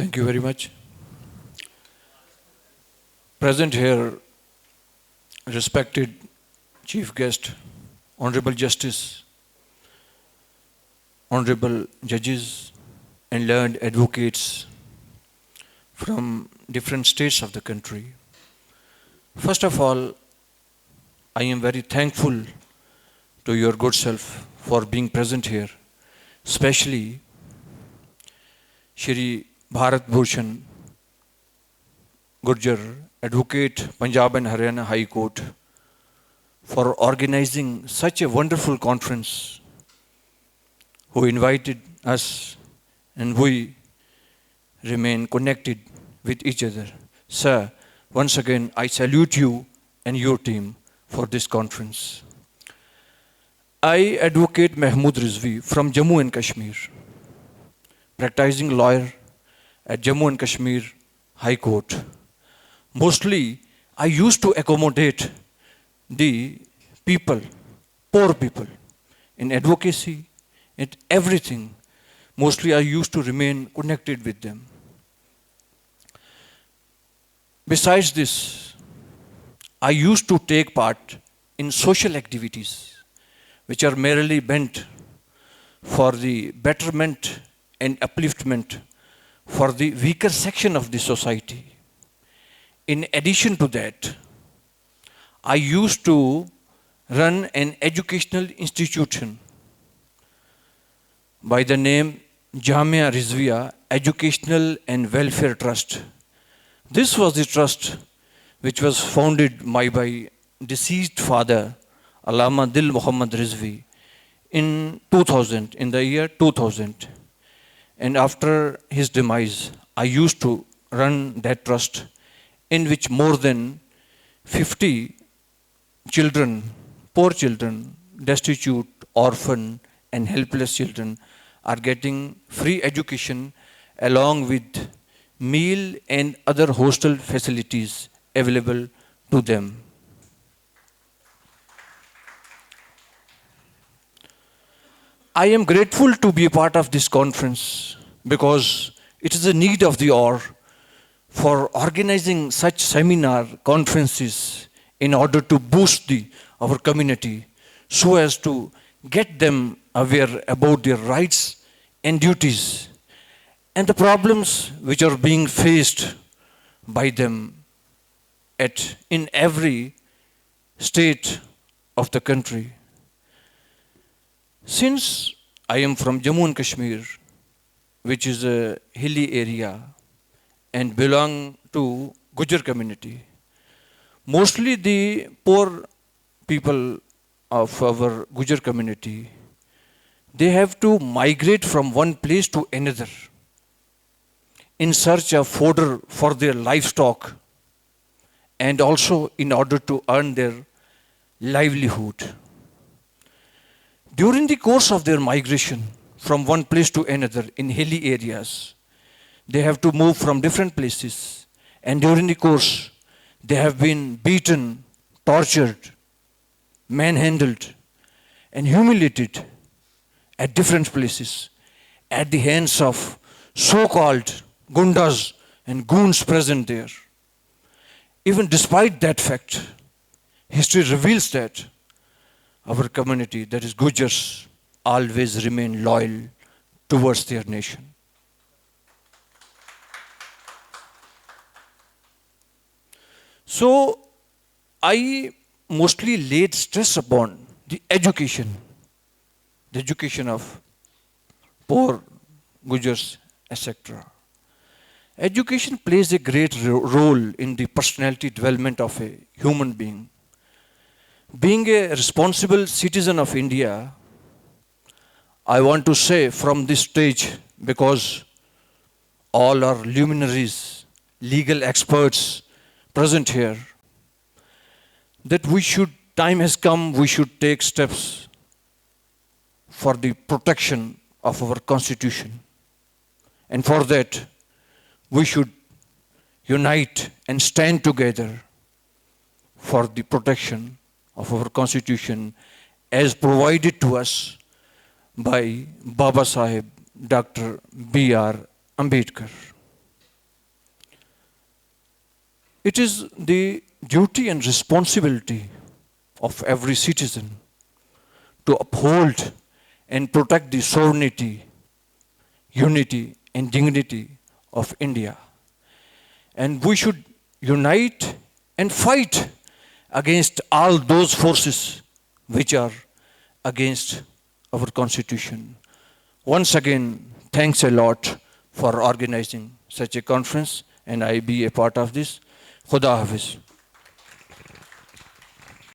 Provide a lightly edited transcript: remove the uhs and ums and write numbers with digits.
Thank you very much. Present here, respected Chief Guest, Honorable Justice, Honorable Judges, and learned advocates from different states of the country. First of all, I am very thankful to your good self for being present here, especially Shri Bharat Bhushan Gurjar, Advocate, Punjab and Haryana High Court, for organizing such a wonderful conference, who invited us, and we remain connected with each other. Sir, once again, I salute you and your team for this conference. I advocate Mahmood Rizvi from Jammu and Kashmir, practicing lawyer at Jammu and Kashmir High Court. Mostly, I used to accommodate the people, poor people, in advocacy, in everything. Mostly, I used to remain connected with them. Besides this, I used to take part in social activities which are merely meant for the betterment and upliftment for the weaker section of the society. In addition to that, I used to run an educational institution by the name Jamia Rizviya Educational and Welfare Trust. This was the trust which was founded by deceased father, Allama Dil Muhammad Rizvi, in 2000, in the year 2000. And after his demise, I used to run that trust, in which more than 50 children, poor children, destitute, orphan, and helpless children are getting free education along with meal and other hostel facilities available to them. I am grateful to be a part of this conference because it is a need of the hour for organizing such seminar conferences in order to boost our community so as to get them aware about their rights and duties and the problems which are being faced by them in every state of the country. Since I am from Jammu and Kashmir, which is a hilly area, and belong to Gujar community, mostly the poor people of our Gujar community, they have to migrate from one place to another in search of fodder for their livestock and also in order to earn their livelihood. During the course of their migration from one place to another in hilly areas, they have to move from different places, and during the course, they have been beaten, tortured, manhandled, and humiliated at different places at the hands of so-called gundas and goons present there. Even despite that fact, history reveals that our community, that is Gujars, always remain loyal towards their nation. So, I mostly laid stress upon the education of poor Gujars, etc. Education plays a great role in the personality development of a human being. Being a responsible citizen of India, I want to say from this stage, because all our luminaries, legal experts present here, that time has come, we should take steps for the protection of our constitution. And for that, we should unite and stand together for the protection of our constitution as provided to us by Baba Saheb Dr. B.R. Ambedkar. It is the duty and responsibility of every citizen to uphold and protect the sovereignty, unity, and dignity of India. And we should unite and fight against all those forces which are against our constitution. Once again, thanks a lot for organizing such a conference, and I be a part of this. Khuda Hafiz.